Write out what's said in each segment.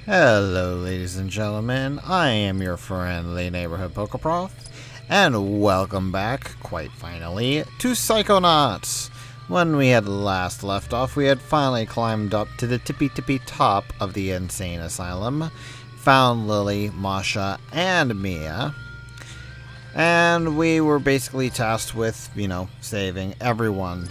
Hello, ladies and gentlemen. I am your friendly neighborhood Pokeprof, and welcome back, quite finally, to Psychonauts. When we had last left off, we had finally climbed up to the tippy top of the insane asylum, found Lily, Masha, and Mia, and we were basically tasked with, saving everyone.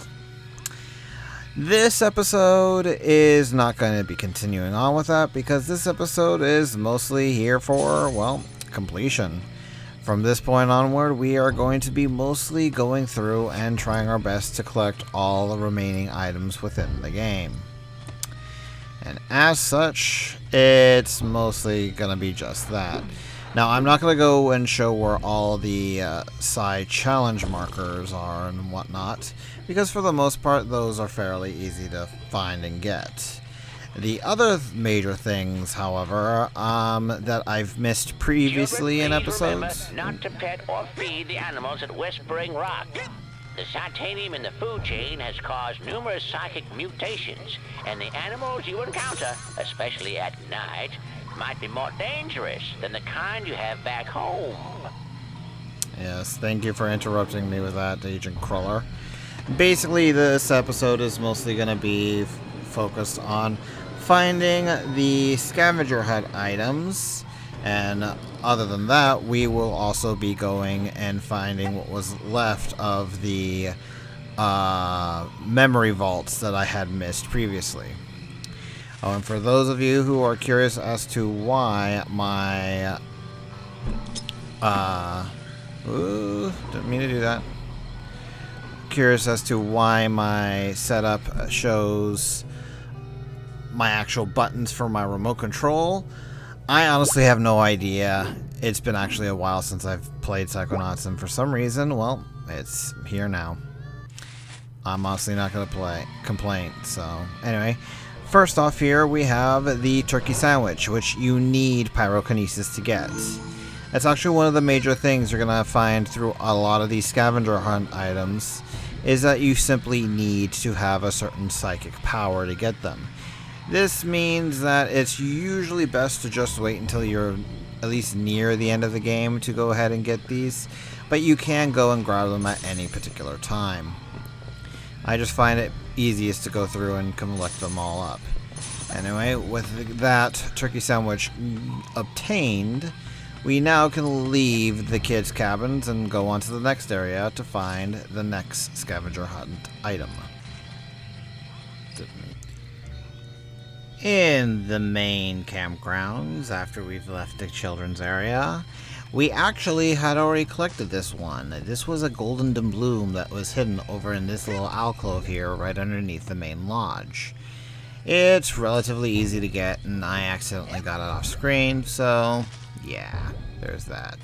This episode is not going to be continuing on with that because this episode is mostly here for, completion. From this point onward, we are going to be mostly going through and trying our best to collect all the remaining items within the game. And as such, it's mostly going to be just that. Now, I'm not going to go and show where all the side challenge markers are and whatnot, because for the most part, those are fairly easy to find and get. The other major things, however, that I've missed previously in episodes... Remember not to pet or feed the animals at Whispering Rock. The titanium in the food chain has caused numerous psychic mutations, and the animals you encounter, especially at night, might be more dangerous than the kind you have back home. Yes, thank you for interrupting me with that, Agent Cruller. Basically, this episode is mostly going to be focused on finding the scavenger hunt items, and other than that, we will also be going and finding what was left of the memory vaults that I had missed previously. Oh, and for those of you who are curious as to why my... didn't mean to do that. Curious as to why my setup shows my actual buttons for my remote control, I honestly have no idea. It's been actually a while since I've played Psychonauts, and for some reason, well, it's here now. I'm honestly not going to complain, so anyway... First off here, we have the turkey sandwich, which you need pyrokinesis to get. That's actually one of the major things you're going to find through a lot of these scavenger hunt items, is that you simply need to have a certain psychic power to get them. This means that it's usually best to just wait until you're at least near the end of the game to go ahead and get these, but you can go and grab them at any particular time. I just find it easiest to go through and collect them all up. Anyway, with that turkey sandwich obtained, we now can leave the kids' cabins and go on to the next area to find the next scavenger hunt item. In the main campgrounds, after we've left the children's area, we actually had already collected this one. This was a golden doubloon that was hidden over in this little alcove here right underneath the main lodge. It's relatively easy to get, and I accidentally got it off screen, so yeah, there's that.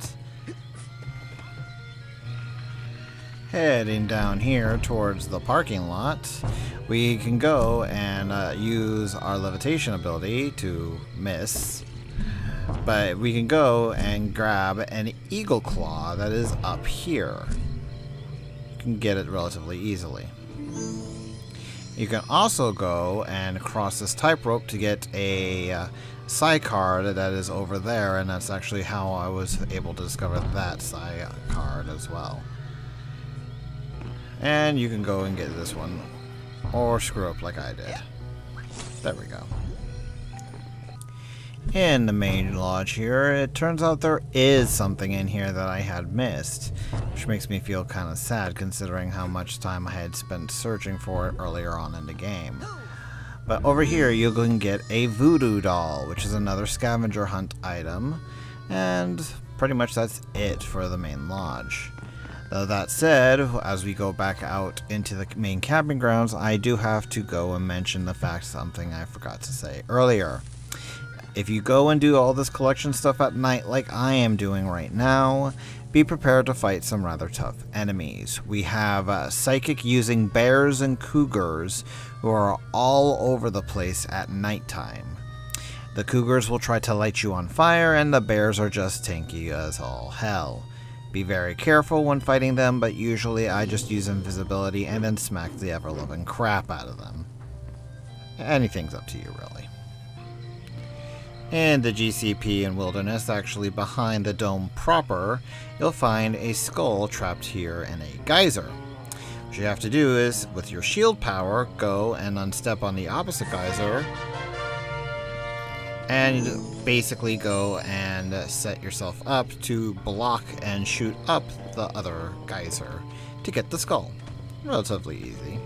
Heading down here towards the parking lot, we can go and use our levitation ability to miss. But we can go and grab an eagle claw that is up here. You can get it relatively easily. You can also go and cross this tightrope to get a psi card that is over there, and that's actually how I was able to discover that psi card as well. And you can go and get this one, or screw up like I did. There we go. In the main lodge here, it turns out there is something in here that I had missed, which makes me feel kind of sad considering how much time I had spent searching for it earlier on in the game. But over here you can get a voodoo doll, which is another scavenger hunt item, and pretty much that's it for the main lodge. Though that said, as we go back out into the main camping grounds, I do have to go and mention the fact something I forgot to say earlier. If you go and do all this collection stuff at night like I am doing right now, be prepared to fight some rather tough enemies. We have psychic using bears and cougars who are all over the place at nighttime. The cougars will try to light you on fire, and the bears are just tanky as all hell. Be very careful when fighting them, but usually I just use invisibility and then smack the ever-loving crap out of them. Anything's up to you, really. In the GCP and Wilderness, actually behind the dome proper, you'll find a skull trapped here in a geyser. What you have to do is, with your shield power, go and unstep on the opposite geyser, and basically go and set yourself up to block and shoot up the other geyser to get the skull. Relatively easy.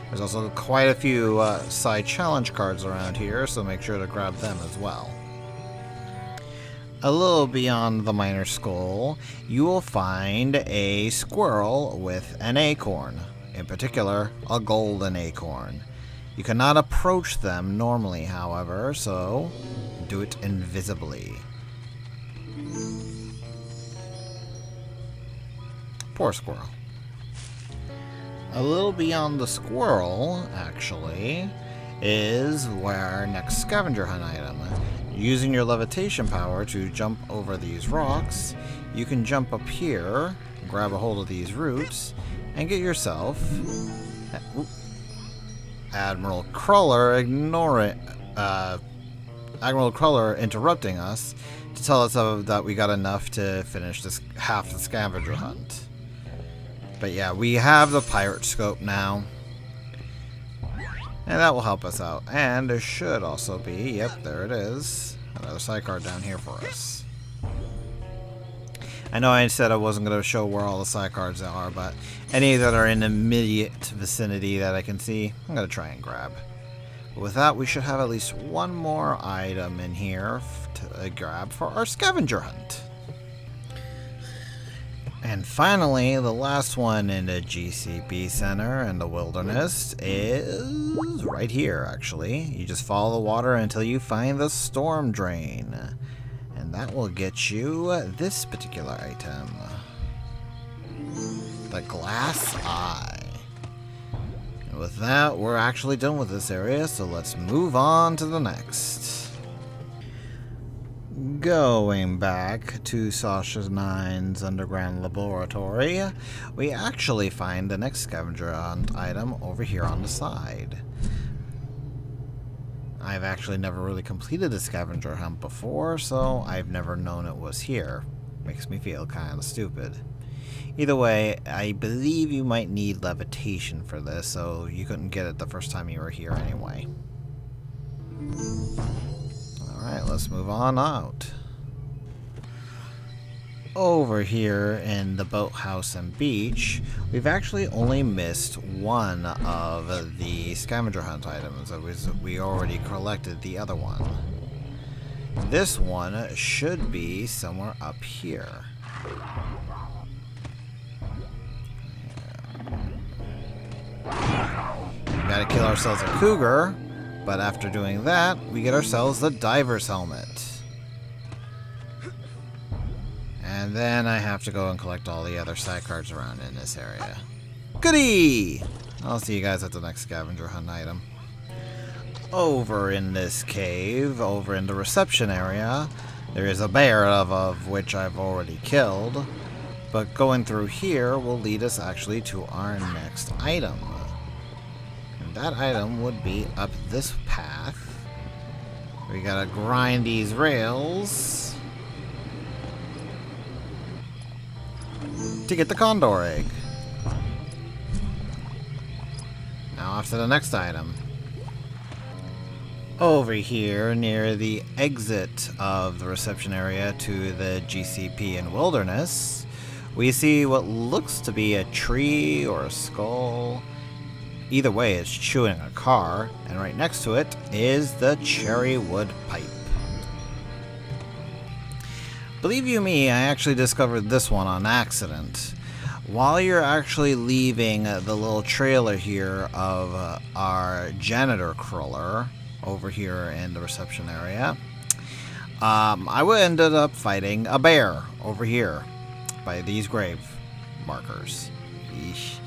There's also quite a few side challenge cards around here, so make sure to grab them as well. A little beyond the Miner Skull, you will find a squirrel with an acorn. In particular, a golden acorn. You cannot approach them normally, however, so do it invisibly. Poor squirrel. A little beyond the squirrel, actually, is our next scavenger hunt item. Using your levitation power to jump over these rocks, you can jump up here, grab a hold of these roots, and get yourself Admiral Cruller Admiral Cruller interrupting us to tell us that we got enough to finish this half the scavenger hunt. But yeah, we have the pirate scope now, and that will help us out. And there should also be, yep, there it is, another sidecard down here for us. I know I said I wasn't going to show where all the sidecards are, but any that are in the immediate vicinity that I can see, I'm going to try and grab. But with that, we should have at least one more item in here to grab for our scavenger hunt. And finally, the last one in the GCP Center and the Wilderness is right here, actually. You just follow the water until you find the storm drain. And that will get you this particular item. The glass eye. And with that, we're actually done with this area, so let's move on to the next. Going back to Sasha 9's underground laboratory, we actually find the next scavenger hunt item over here on the side. I've actually never really completed a scavenger hunt before, so I've never known it was here. Makes me feel kind of stupid. Either way, I believe you might need levitation for this, so you couldn't get it the first time you were here anyway. Alright, let's move on out. Over here in the boathouse and beach, we've actually only missed one of the scavenger hunt items. We already collected the other one. This one should be somewhere up here. We gotta kill ourselves a cougar, but after doing that, we get ourselves the diver's helmet. And then I have to go and collect all the other sidecards around in this area. Goodie! I'll see you guys at the next scavenger hunt item. Over in this cave, over in the reception area, there is a bear of which I've already killed. But going through here will lead us actually to our next item. And that item would be up this path. We gotta grind these rails to get the condor egg. Now off to the next item. Over here near the exit of the reception area to the GCP and Wilderness, we see what looks to be a tree or a skull. Either way, it's chewing a car, and right next to it is the cherry wood pipe. Believe you me, I actually discovered this one on accident. While you're actually leaving the little trailer here of our janitor crawler over here in the reception area, I ended up fighting a bear over here by these grave markers. Eesh.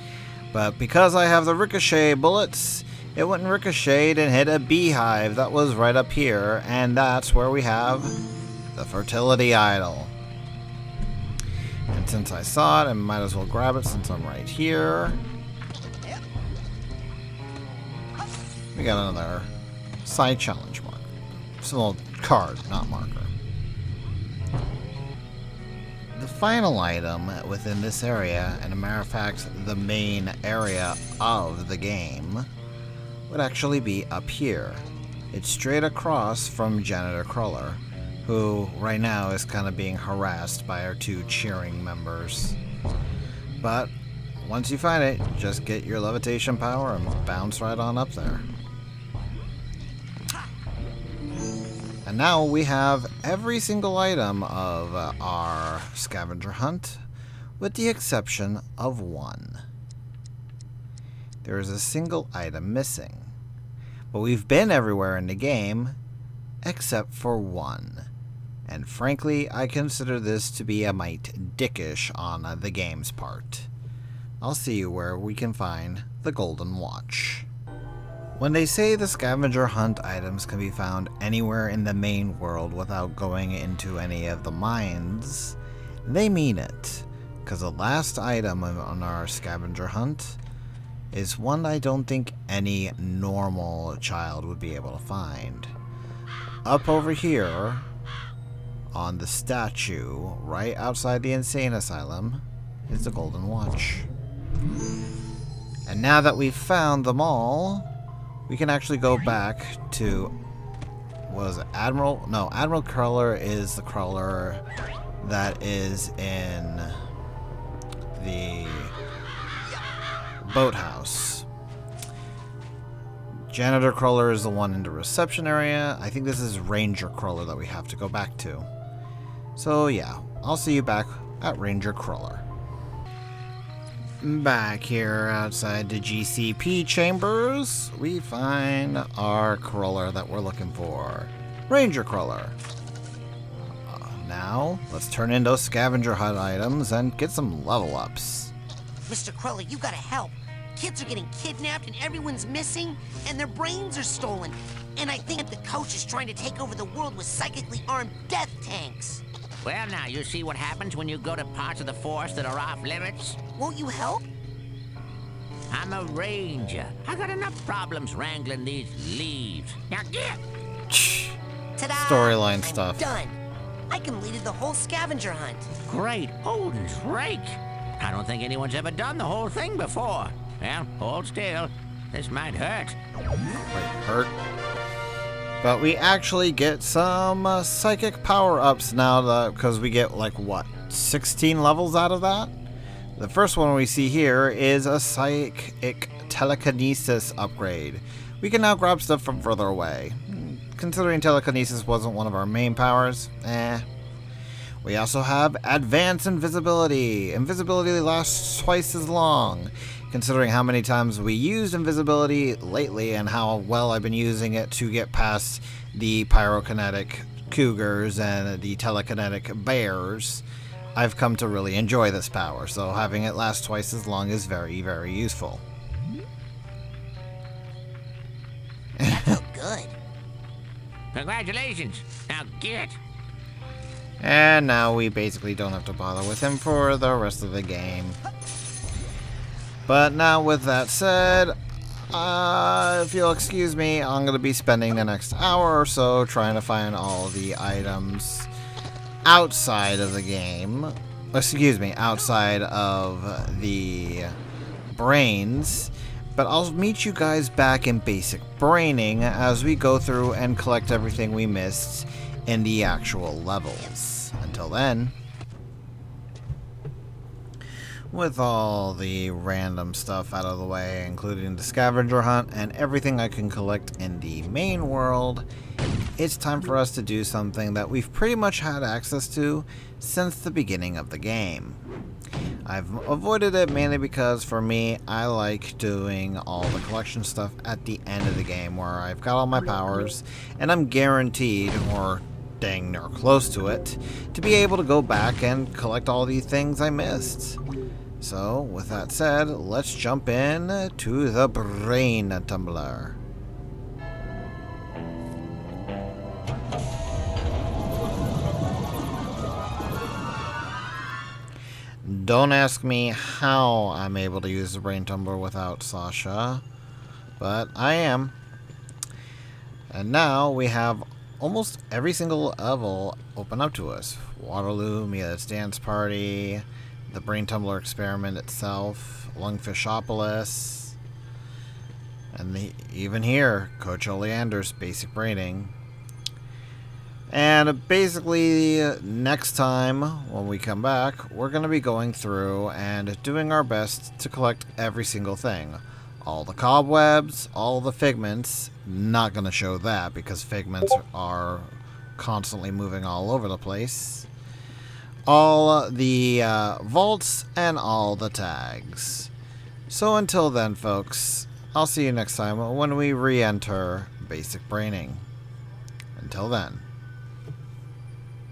But because I have the ricochet bullets, it went and ricocheted and hit a beehive that was right up here, and that's where we have the fertility idol. And since I saw it, I might as well grab it since I'm right here. We got another side challenge mark. Small Card, not marker. The final item within this area, and a matter of fact, the main area of the game, would actually be up here. It's straight across from Janitor Cruller, who right now is kind of being harassed by our two cheering members. But once you find it, just get your levitation power and bounce right on up there. And now we have every single item of our scavenger hunt, with the exception of one. There is a single item missing. But we've been everywhere in the game, except for one. And frankly, I consider this to be a mite dickish on the game's part. I'll see you where we can find the Golden Watch. When they say the scavenger hunt items can be found anywhere in the main world without going into any of the mines, they mean it. Because the last item on our scavenger hunt is one I don't think any normal child would be able to find. Up over here, on the statue, right outside the insane asylum, is the Golden Watch. And now that we've found them all, we can actually go back to, was it Admiral? No, Admiral Cruller is the crawler that is in the boathouse. Janitor Cruller is the one in the reception area. I think this is Ranger Cruller that we have to go back to. So yeah, I'll see you back at Ranger Cruller. Back here outside the GCP chambers, we find our crawler that we're looking for. Ranger Crawler. Now, let's turn in those scavenger hunt items and get some level ups. Mr. Cruller, you gotta help. Kids are getting kidnapped and everyone's missing, and their brains are stolen. And I think the coach is trying to take over the world with psychically armed death tanks. Well, now, you see what happens when you go to parts of the forest that are off limits? Won't you help? I'm a ranger. I got enough problems wrangling these leaves. Now get! Ta-da! Storyline I'm stuff. Done. I completed the whole scavenger hunt. Great Odin's rake! I don't think anyone's ever done the whole thing before. Well, hold still. This might hurt. Might hurt. But we actually get some psychic power-ups now, because we get, like, what, 16 levels out of that? The first one we see here is a psychic telekinesis upgrade. We can now grab stuff from further away. Considering telekinesis wasn't one of our main powers, We also have advanced invisibility. Invisibility lasts twice as long. Considering how many times we used invisibility lately and how well I've been using it to get past the pyrokinetic cougars and the telekinetic bears, I've come to really enjoy this power, so having it last twice as long is very, very useful. That felt good. Congratulations. Now get! And now we basically don't have to bother with him for the rest of the game. But now with that said, if you'll excuse me, I'm going to be spending the next hour or so trying to find all the items outside of the game. Excuse me, outside of the brains. But I'll meet you guys back in basic braining as we go through and collect everything we missed in the actual levels. Until then, with all the random stuff out of the way, including the scavenger hunt and everything I can collect in the main world, it's time for us to do something that we've pretty much had access to since the beginning of the game. I've avoided it mainly because for me, I like doing all the collection stuff at the end of the game where I've got all my powers and I'm guaranteed, or dang near close to it, to be able to go back and collect all these things I missed. So, with that said, let's jump in to the Brain Tumbler. Don't ask me how I'm able to use the Brain Tumbler without Sasha, but I am. And now we have almost every single level open up to us. Waterloo, Mia's Dance Party, the Brain Tumbler Experiment itself, Lungfishopolis, and even here, Coach Oleander's Basic Braining. And basically, next time when we come back, we're going to be going through and doing our best to collect every single thing. All the cobwebs, all the figments. Not going to show that because figments are constantly moving all over the place. All the vaults and all the tags. So until then, folks, I'll see you next time when we re-enter Basic Braining. Until then.